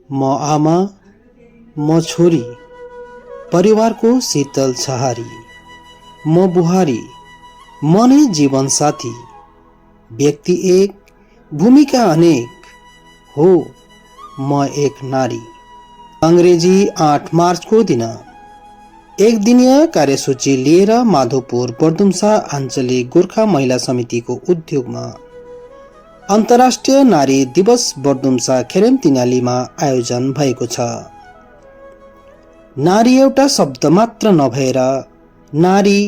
म आमा, म छोरी, परिवारको शीतल छहारी। म बुहारी, म नै जीवन साथी। व्यक्ति एक, भूमिका अनेक। हो, म एक नारी। अङ्ग्रेजी 8 मार्चको दिन एक दिनीय कार्यसूची लिएर माधवपुर बर्दुम्सा आञ्चलिक गोर्खा महिला समितिको उद्योगमा अन्तर्राष्ट्रिय नारी दिवस बर्दुम्सा खेरेम तिनालीमा आयोजन भएको छ। नारी एउटा शब्द मात्र नभएर नारी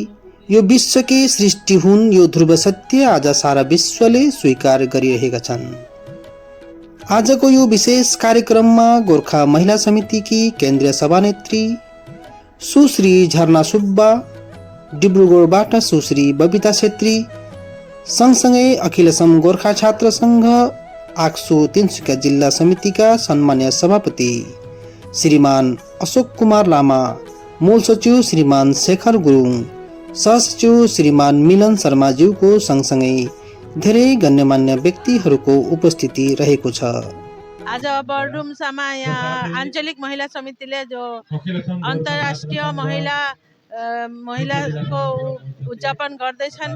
यो विश्वकै सृष्टि हुन्, यो ध्रुव सत्य आज सारा विश्वले स्वीकार गरिरहेका छन्। आजको यो विशेष कार्यक्रममा गोर्खा महिला समितिकी केन्द्रीय सभानेत्री सुश्री झरना सुब्बा, डिब्रुगढबाट सुश्री बबिता छेत्री, सँगसँगै अखिल असम गोर्खा छात्र सङ्घ आक्सु तिनसुकिया जिल्ला समितिका सम्मान्य सभापति श्रीमान अशोक कुमार लामा, मूल सचिव श्रीमान शेखर गुरुङ, सहसचिव श्रीमान मिलन शर्माज्यूको सँगसँगै धेरै गण्यमान्य व्यक्तिहरूको उपस्थिति रहेको छ। आज बर्दुम्सामा यहाँ आञ्चलिक महिला समितिले जो अन्तर्राष्ट्रिय महिलाको उद्यापन गर्दैछन्,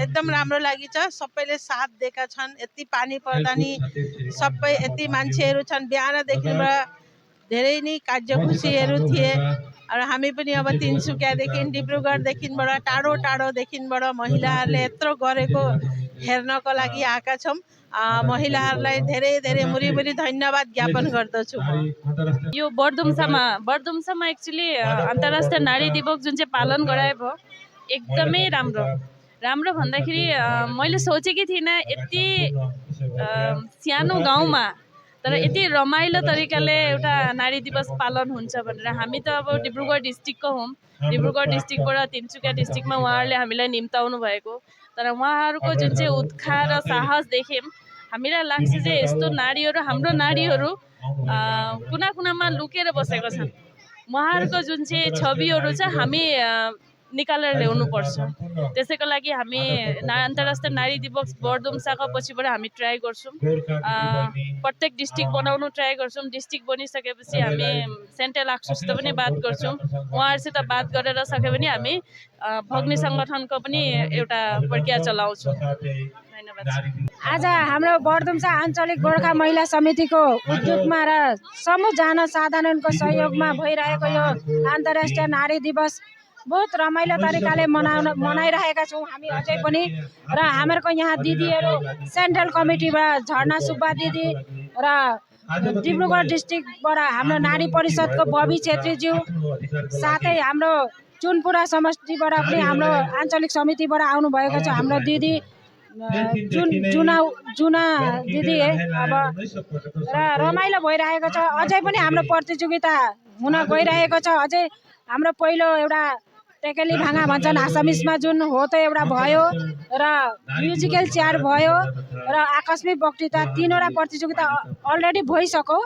एकदम राम्रो लागिछ। सबैले साथ दिएका छन्। यति पानी पर्दा नि सबै यति मान्छेहरू छन्। बिहानदेखिबाट धेरै नै कार्यकुशीहरू थिए। र हामी पनि अब तिनसुकियादेखि डिब्रुगढदेखिबाट टाढो टाढोदेखिबाट महिलाहरूले यत्रो गरेको हेर्नको लागि आएका छौँ। महिलाहरूलाई धेरै धेरै मुरी धन्यवाद ज्ञापन गर्दछु। यो बर्दुम्सामा एक्चुअली अन्तर्राष्ट्रिय नारी दिवस जुन चाहिँ पालन गरायो एकदमै राम्रो भन्दाखेरि मैले सोचेकी थिइनँ यति सानो गाउँमा तर यति रमाइलो तरिकाले एउटा नारी दिवस पालन हुन्छ भनेर। हामी त अब डिब्रुगढ डिस्ट्रिक्टको हौँ, डिब्रुगढ डिस्ट्रिक्टबाट तिनसुकिया डिस्ट्रिक्टमा उहाँहरूले हामीलाई निम्ताउनु भएको, तर उहाँहरूको जुन चाहिँ उत्साह र साहस देख्यौँ हामीलाई लाग्छ चाहिँ यस्तो नारीहरू, हाम्रो नारीहरू कुना कुनामा लुकेर बसेको छन्। उहाँहरूको जुन चाहिँ छविहरू छ हामी निकालेर ल्याउनुपर्छ। त्यसैको लागि हामी अन्तर्राष्ट्रिय नारी दिवस बर्दुम्साको पछिबाट हामी ट्राई गर्छौँ, प्रत्येक डिस्ट्रिक्ट बनाउनु ट्राई गर्छौँ। डिस्ट्रिक्ट बनिसकेपछि हामी सेन्ट्रल आक्सुसित पनि बात गर्छौँ। उहाँहरूसित बात गरेर सक्यो भने हामी भग्नी सङ्गठनको पनि एउटा प्रक्रिया चलाउँछौँ। आज हाम्रो बर्दुम्सा आञ्चलिक गोर्खा महिला समितिको उद्योगमा र समूह जनसाधारणको सहयोगमा भइरहेको यो अन्तर्राष्ट्रिय नारी दिवस बहुत रमाइलो तरिकाले मनाइरहेका छौँ हामी अझै पनि। र हाम्रो यहाँ दिदीहरू सेन्ट्रल कमिटीबाट झरना सुब्बा दिदी र डिब्रुगढ डिस्ट्रिक्टबाट हाम्रो नारी परिषदको बबी छेत्रीज्यू, साथै हाम्रो चुनपुरा समष्टिबाट पनि हाम्रो आञ्चलिक समितिबाट आउनुभएको छ हाम्रो दिदी जुना दिदी अब। र रमाइलो भइरहेको छ। अझै पनि हाम्रो प्रतियोगिता हुन गइरहेको छ। अझै हाम्रो पहिलो एउटा टेकेली भाङा भन्छन् आसामिसमा जुन हो त एउटा भयो र म्युजिकल चेयर भयो र आकस्मिक वक्तृता, 3वटा प्रतियोगिता अलरेडी भइसक्यो।